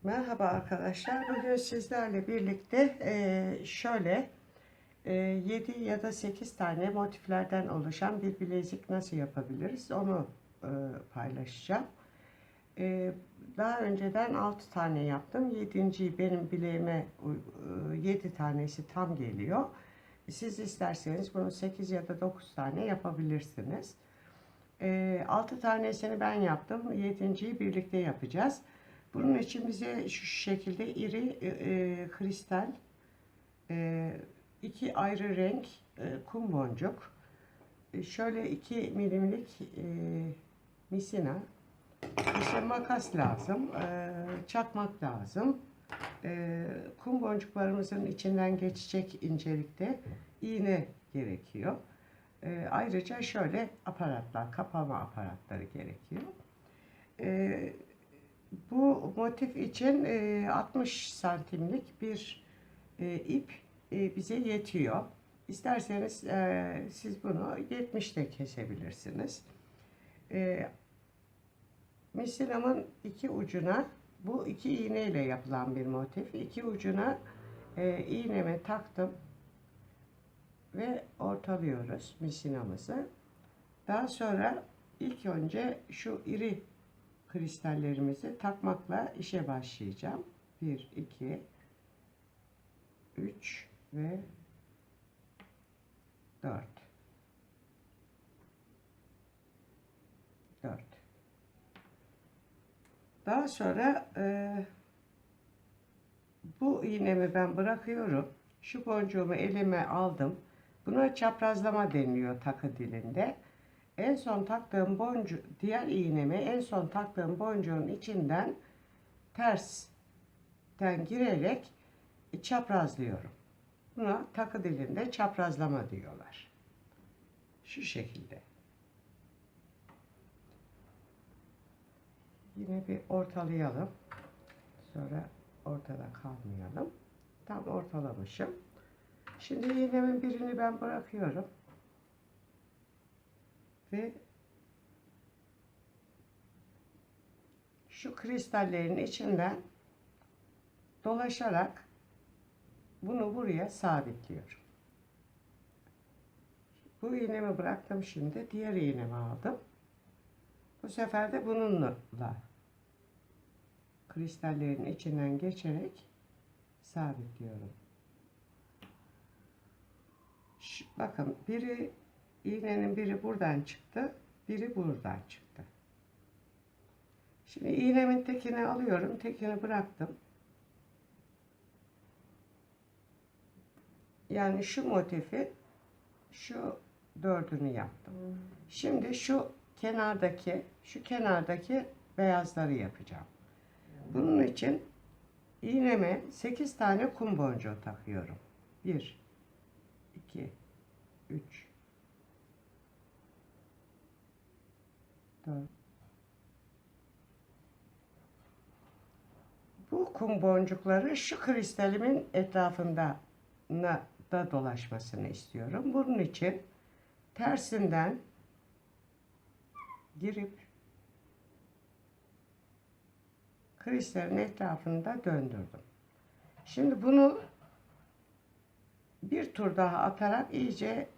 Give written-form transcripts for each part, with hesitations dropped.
Merhaba arkadaşlar. Bugün sizlerle birlikte 7 ya da 8 tane motiflerden oluşan bir bilezik nasıl yapabiliriz onu paylaşacağım. Daha önceden 6 tane yaptım. 7.'yi benim bileğime 7 tanesi tam geliyor. Siz isterseniz bunu 8 ya da 9 tane yapabilirsiniz. 6 tanesini ben yaptım. 7.'yi birlikte yapacağız. Bunun için bize şu şekilde iri kristal, iki ayrı renk kum boncuk, şöyle 2 milimlik misina, işte makas lazım, çakmak lazım. Kum boncuklarımızın içinden geçecek incelikte iğne gerekiyor. Ayrıca şöyle aparatlar, kapama aparatları gerekiyor. Bu motif için 60 santimlik bir ip bize yetiyor. İsterseniz siz bunu 70'te kesebilirsiniz. Misinamın iki ucuna, bu iki iğne ile yapılan bir motif. İki ucuna iğnemi taktım ve ortalıyoruz misinamızı. Daha sonra ilk önce şu iri kristallerimizi takmakla işe başlayacağım. 1, 2, 3 ve 4. 4. Daha sonra bu iğnemi ben bırakıyorum. Şu boncuğumu elime aldım. Buna çaprazlama deniliyor takı dilinde. En son taktığım diğer iğnemi en son taktığım boncuğun içinden tersten girerek çaprazlıyorum. Buna takı dilinde çaprazlama diyorlar. Şu şekilde. Yine bir ortalayalım. Sonra ortada kalmayalım. Tam ortalamışım. Şimdi iğnemin birini ben bırakıyorum. Ve şu kristallerin içinden dolaşarak bunu buraya sabitliyorum. Bu iğnemi bıraktım şimdi. Diğer iğnemi aldım. Bu sefer de bununla kristallerin içinden geçerek sabitliyorum. Bakın iğnenin biri buradan çıktı. Biri buradan çıktı. Şimdi iğnemin tekini alıyorum. Tekini bıraktım. Yani şu motifi şu dördünü yaptım. Şimdi şu kenardaki beyazları yapacağım. Bunun için iğneme 8 tane kum boncuğu takıyorum. 1, 2, 3, 4. Bu kum boncukları şu kristalimin etrafında da dolaşmasını istiyorum. Bunun için tersinden girip kristalin etrafında döndürdüm. Şimdi bunu bir tur daha atarak iyice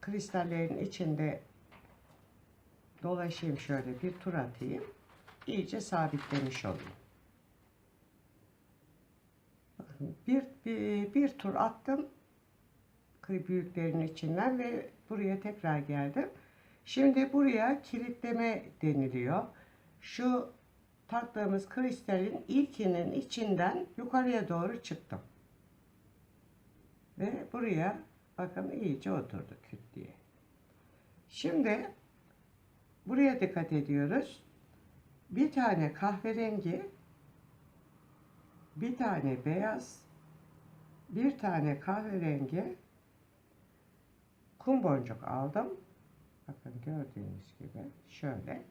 kristallerin içinde dolaşayım, şöyle bir tur atayım. İyice sabitlemiş olayım. Bakın bir tur attım büyüklerin içinden ve buraya tekrar geldim. Şimdi buraya kilitleme deniliyor. Şu taktığımız kristalin ilkinin içinden yukarıya doğru çıktım. Ve buraya bakın iyice oturdu küt diye. Şimdi buraya dikkat ediyoruz. Bir tane kahverengi, bir tane beyaz, bir tane kahverengi kum boncuk aldım. Bakın gördüğünüz gibi şöyle.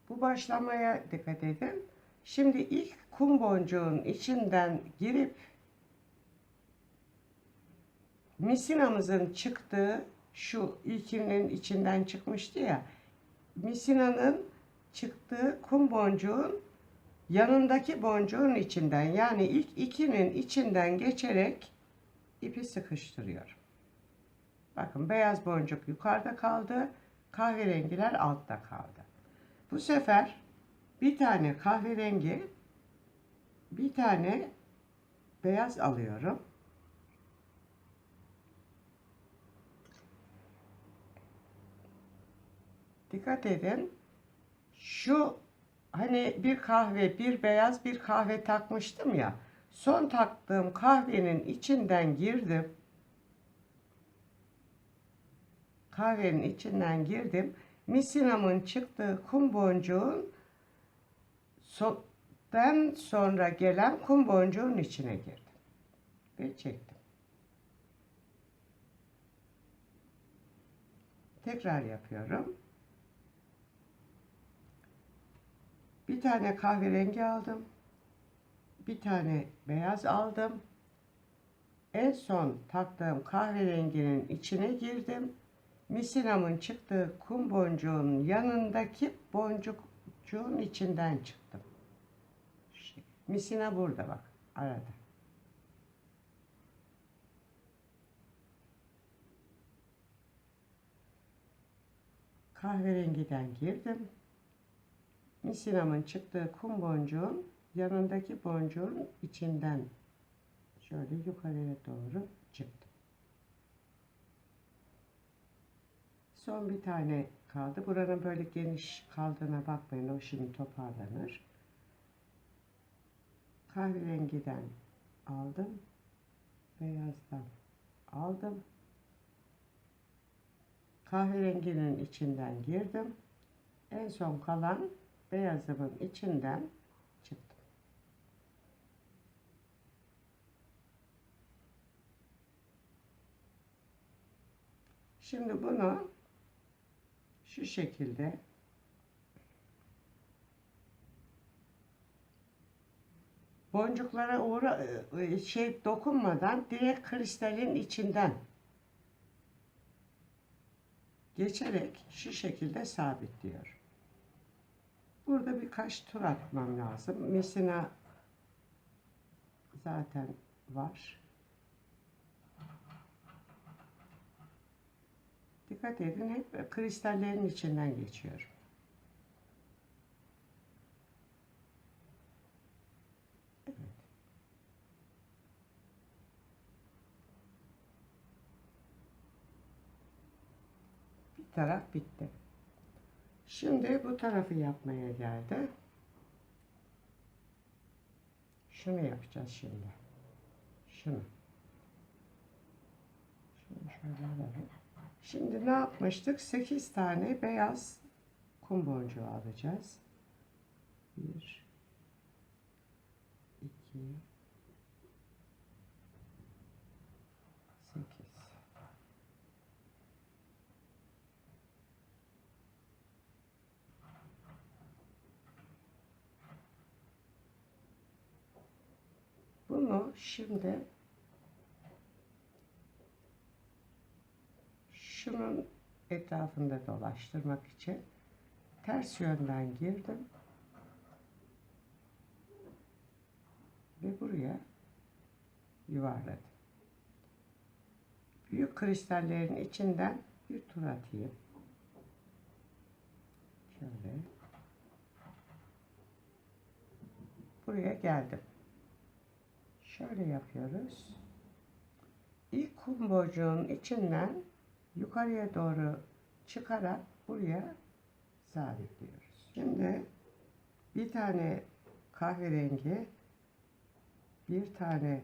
Bu başlamaya dikkat edin. Şimdi ilk kum boncuğun içinden girip misinamızın çıktığı, şu ilkinin içinden çıkmıştı ya, misinanın çıktığı kum boncuğun yanındaki boncuğun içinden, yani ilk ikinin içinden geçerek ipi sıkıştırıyorum. Bakın, beyaz boncuk yukarıda kaldı, kahverengiler altta kaldı. Bu sefer bir tane kahverengi, bir tane beyaz alıyorum. Dikkat edin. Şu hani bir kahve, bir beyaz, bir kahve takmıştım ya. Son taktığım kahvenin içinden girdim. Kahvenin içinden girdim. Misinamın çıktığı kum boncuğun sonra gelen kum boncuğun içine girdim. Ve çektim. Tekrar yapıyorum. Bir tane kahverengi aldım. Bir tane beyaz aldım. En son taktığım kahverenginin içine girdim. Misinamın çıktığı kum boncuğunun yanındaki boncukcuğun içinden çıktım. Misina burada bak, arada. Kahverengiden girdim. Misinamın çıktığı kum boncuğun yanındaki boncuğun içinden şöyle yukarıya doğru çıktım. Son bir tane kaldı. Buranın böyle geniş kaldığına bakmayın. O şimdi toparlanır. Kahverengiden aldım. Beyazdan aldım. Kahverenginin içinden girdim. En son kalan beyazımın içinden çıktım. Şimdi bunu şu şekilde boncuklara dokunmadan direkt kristalin içinden geçerek şu şekilde sabitliyor. Burada birkaç tur atmam lazım. Misina zaten var. Dikkat edin, hep kristallerin içinden geçiyorum. Evet. Bir taraf bitti. Şimdi bu tarafı yapmaya geldi. Şunu yapacağız şimdi. Şunu. Şunu şöyle alalım. Şimdi ne yapmıştık? 8 tane beyaz kum boncuğu alacağız. 1 2 8. Bunu şimdi şunun etrafında dolaştırmak için ters yönden girdim ve buraya yuvarladım. Büyük kristallerin içinden bir tur atayım. Şöyle. Buraya geldim. Şöyle yapıyoruz. İlk kum boncuğunun içinden yukarıya doğru çıkarak buraya sabitliyoruz. Şimdi bir tane kahverengi, bir tane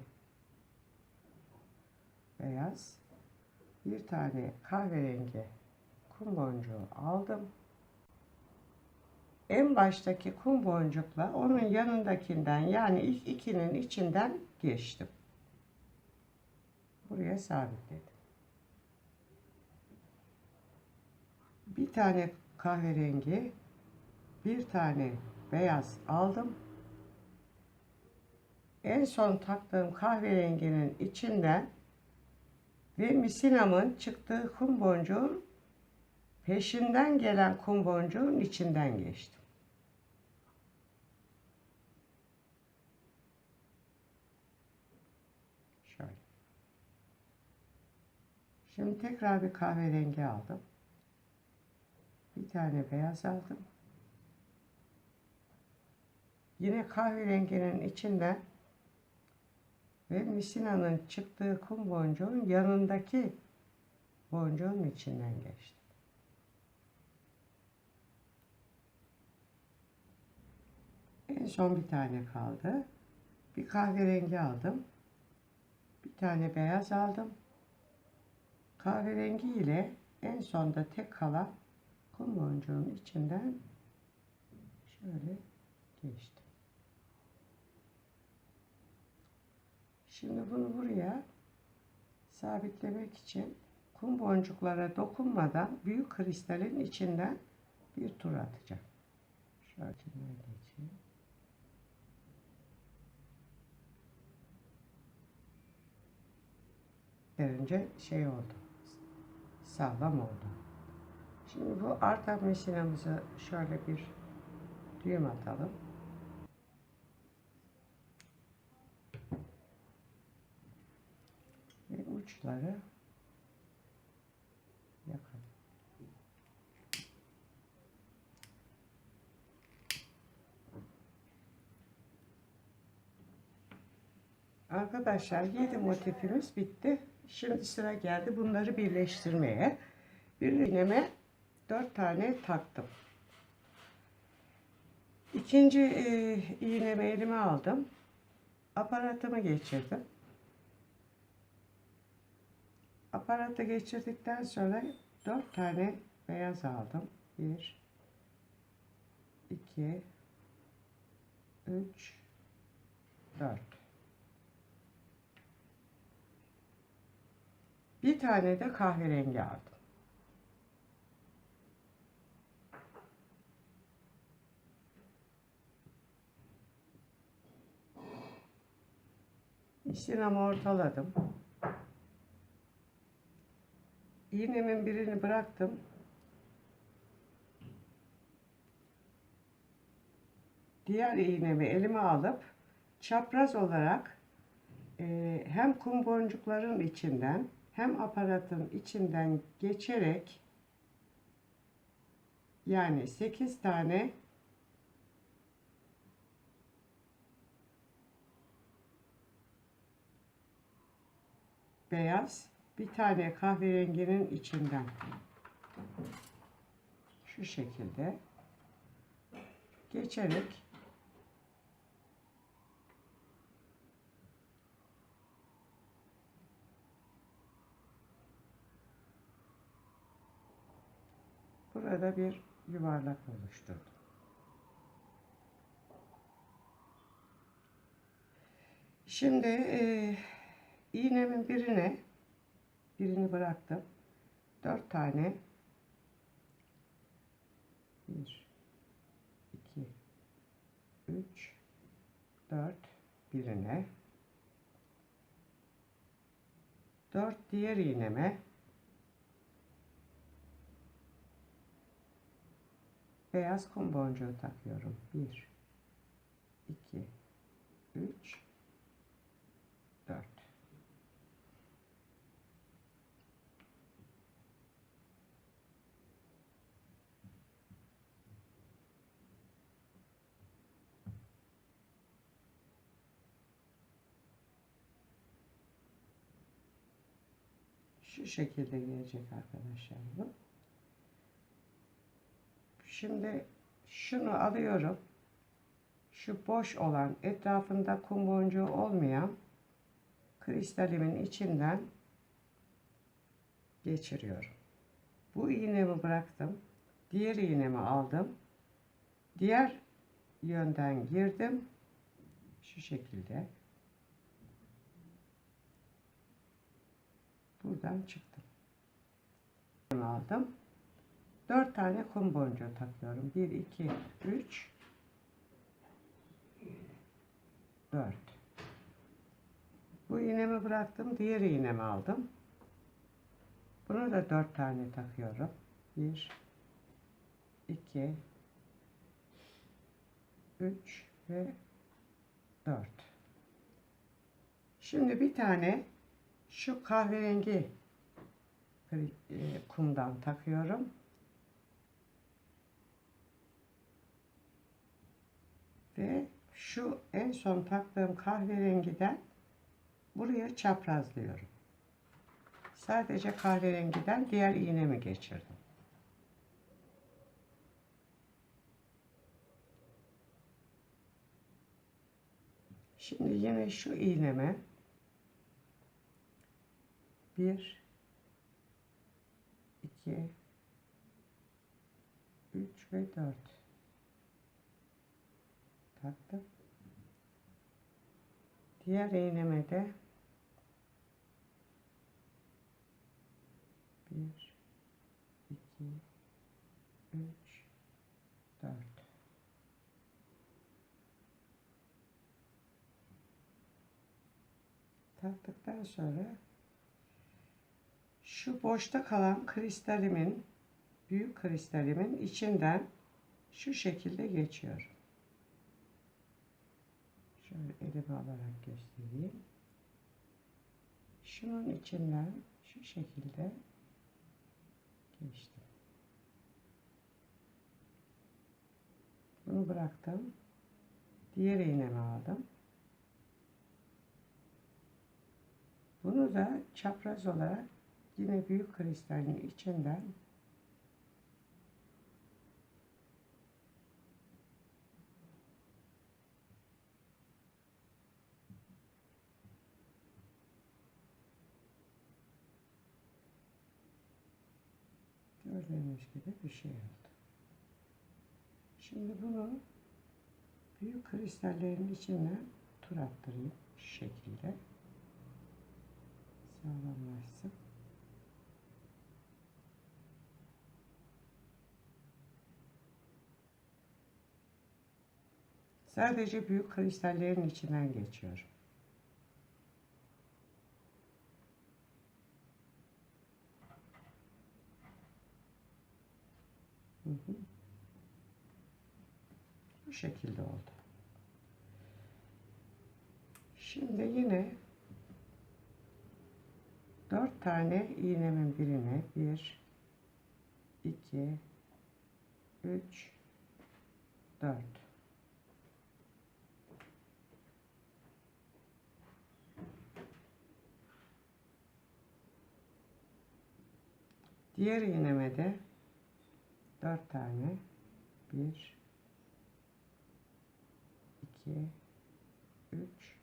beyaz, bir tane kahverengi kum boncuğu aldım. En baştaki kum boncukla onun yanındakinden, yani ilk ikinin içinden geçtim. Buraya sabitledim. Bir tane kahverengi, bir tane beyaz aldım. En son taktığım kahverenginin içinden ve misinamın çıktığı kum boncuğun peşinden gelen kum boncuğun içinden geçtim. Şimdi tekrar bir kahverengi aldım. Bir tane beyaz aldım. Yine kahverenginin içinden ve misinanın çıktığı kum boncuğun yanındaki boncuğun içinden geçtim. En son bir tane kaldı. Bir kahverengi aldım. Bir tane beyaz aldım. Kahverengi ile en sonda tek kalan kum boncuğun içinden şöyle geçtim. Şimdi bunu buraya sabitlemek için kum boncuklara dokunmadan büyük kristalin içinden bir tur atacağım. Şöyle geçeyim. Önce şey oldu. Sağlam oldu. Şimdi bu artan misinamızı şöyle bir düğüm atalım. Ve uçları yakalım. Arkadaşlar 7 motifimiz bitti. Şimdi sıra geldi bunları birleştirmeye. Bir iğneme 4 tane taktım. İkinci iğnemi elime aldım. Aparatımı geçirdim. Aparatı geçirdikten sonra 4 tane beyaz aldım. 1 2 3 4. Bir tane de kahverengi aldım. İşlemimi ortaladım. İğnemin birini bıraktım. Diğer iğnemi elime alıp çapraz olarak hem kum boncukların içinden hem aparatın içinden geçerek, yani 8 tane beyaz, bir tane kahverenginin içinden şu şekilde geçerek burada bir yuvarlak oluşturdum. Şimdi iğnemin birini bıraktım. 4 tane 1 2 3 4 birine, 4 diğer iğneme, beyaz kum boncuğu takıyorum. 1 2 3 4. Şu şekilde gelecek arkadaşlar bu. Şimdi şunu alıyorum. Şu boş olan, etrafında kum boncuğu olmayan kristalimin içinden geçiriyorum. Bu iğnemi bıraktım. Diğer iğnemi aldım. Diğer yönden girdim. Şu şekilde. Buradan çıktım. Aldım. 4 tane kum boncuğu takıyorum. 1 2 3 4. Bu iğnemi bıraktım. Diğer iğnemi aldım. Bunu da 4 tane takıyorum. 1 2 3 ve 4. Şimdi bir tane şu kahverengi kumdan takıyorum. Ve şu en son taktığım kahverengiden buraya çaprazlıyorum. Sadece kahverengiden diğer iğnemi geçirdim. Şimdi yine şu iğneme 1 2 3 ve 4 taktım. Diğer iğneme de 1 2 3 4 taktıktan sonra şu boşta kalan kristalimin, büyük kristalimin içinden şu şekilde geçiyorum. Şöyle elime alarak göstereyim. Şunun içinden şu şekilde geçtim. Bunu bıraktım. Diğer iğnemi aldım. Bunu da çapraz olarak yine büyük kristalin içinden gördüğünüz gibi bir şey oldu. Şimdi bunu büyük kristallerin içine tur attırayım şu şekilde. Sağlamlaşsın. Sadece büyük kristallerin içinden geçiyorum. Bu şekilde oldu. Şimdi yine 4 tane iğnemin birine 1 2 3 4 diğer iğneme de 4 tane 1 2 3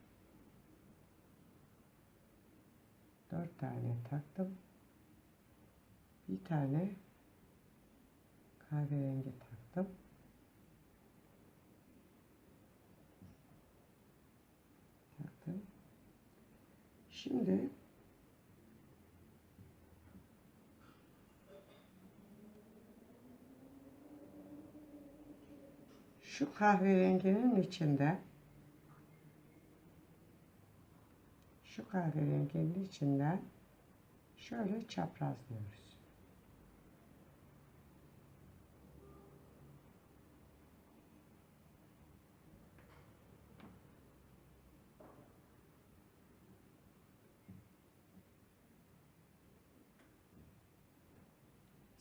4 tane taktım. Bir tane kahverengi taktım. Şimdi şu kahverenginin içinde içinden şöyle çaprazlıyoruz.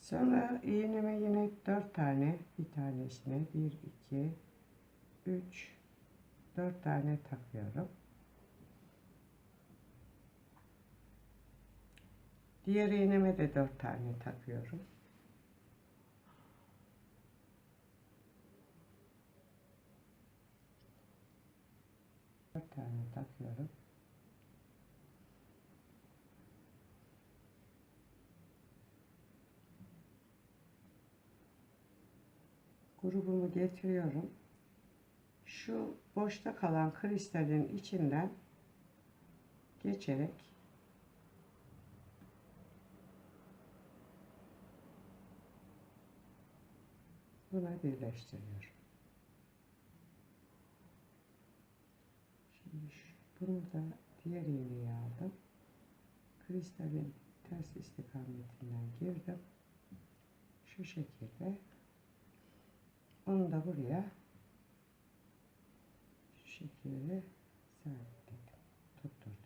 Sonra iğneme yine 4 tane, bir tanesine 1 2 3 4 tane takıyorum. Diğer iğneme de 4 tane takıyorum. Dört tane takıyorum. Grubumu getiriyorum. Şu boşta kalan kristalin içinden geçerek buna birleştiriyorum. Şimdi bunu da diğer iğneyi aldım. Kristalin ters istikametinden girdim. Şu şekilde onu da buraya şu şekilde sabitledim. Tutturdum.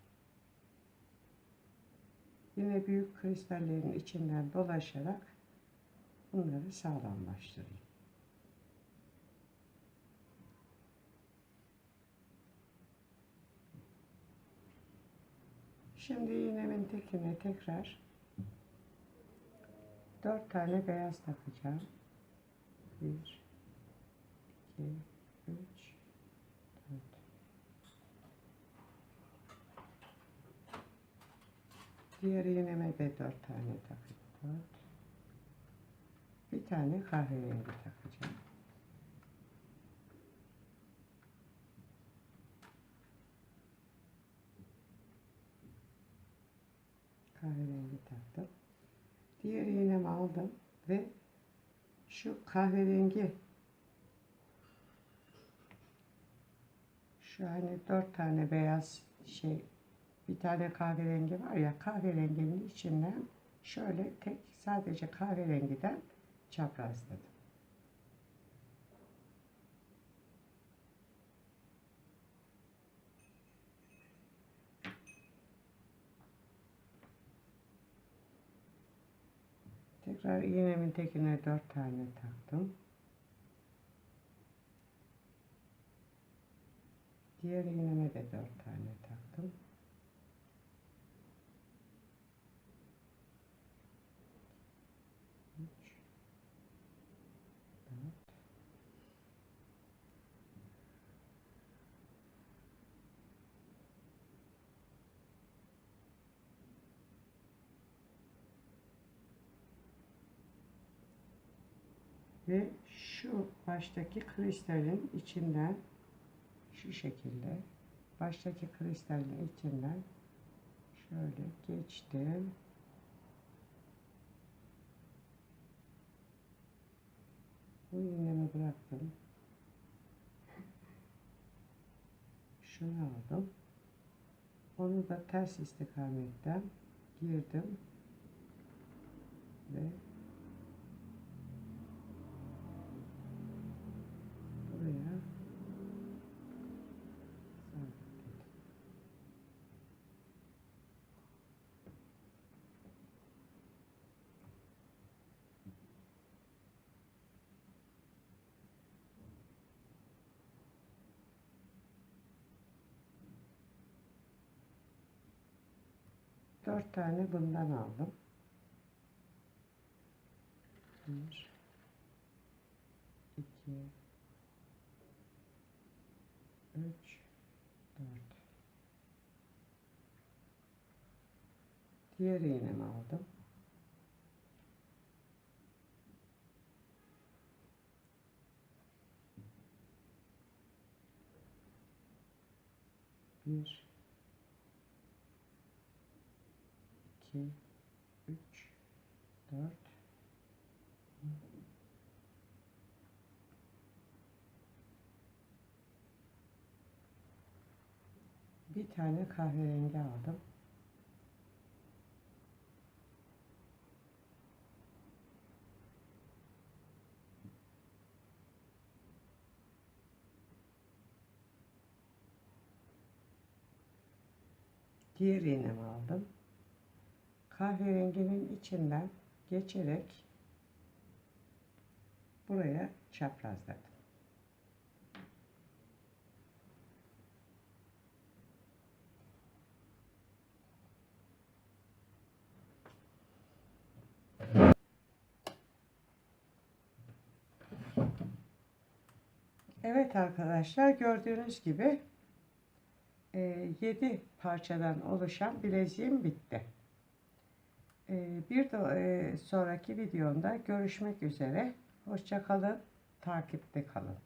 Yine büyük kristallerin içinden dolaşarak bunları sağlamlaştırayım. Şimdi iğnemin tekine tekrar 4 tane beyaz takacağım. 1, 2, 3, 4. Diğer iğneme de 4 tane takacağım. Bir tane kahverengi takacağım. Kahverengi taktım. Diğer iğnemi aldım ve şu kahverengi, şu hani 4 tane beyaz şey, bir tane kahverengi var ya, kahverenginin içinden şöyle tek sadece kahverengiden çaprazladım. Tekrar iğnemin tekine 4 tane taktım. Diğer iğneme de 4 tane taktım. Ve şu baştaki kristalin içinden şu şekilde baştaki kristalin içinden şöyle geçtim. Bu iğnemi bıraktım. Şunu aldım. Onu da ters istikametten girdim ve buraya sabitledim. Dört tane bundan aldım. 1, 2, 3, 4. Diğer iğnemi aldım. Bir, 2, 3, 4. Bir tane kahverengi aldım. Diğer iğnemi aldım. Kahverenginin içinden geçerek buraya çaprazladım. Evet arkadaşlar, gördüğünüz gibi 7 parçadan oluşan bileziğim bitti. Bir de sonraki videomda görüşmek üzere. Hoşça kalın, takipte kalın.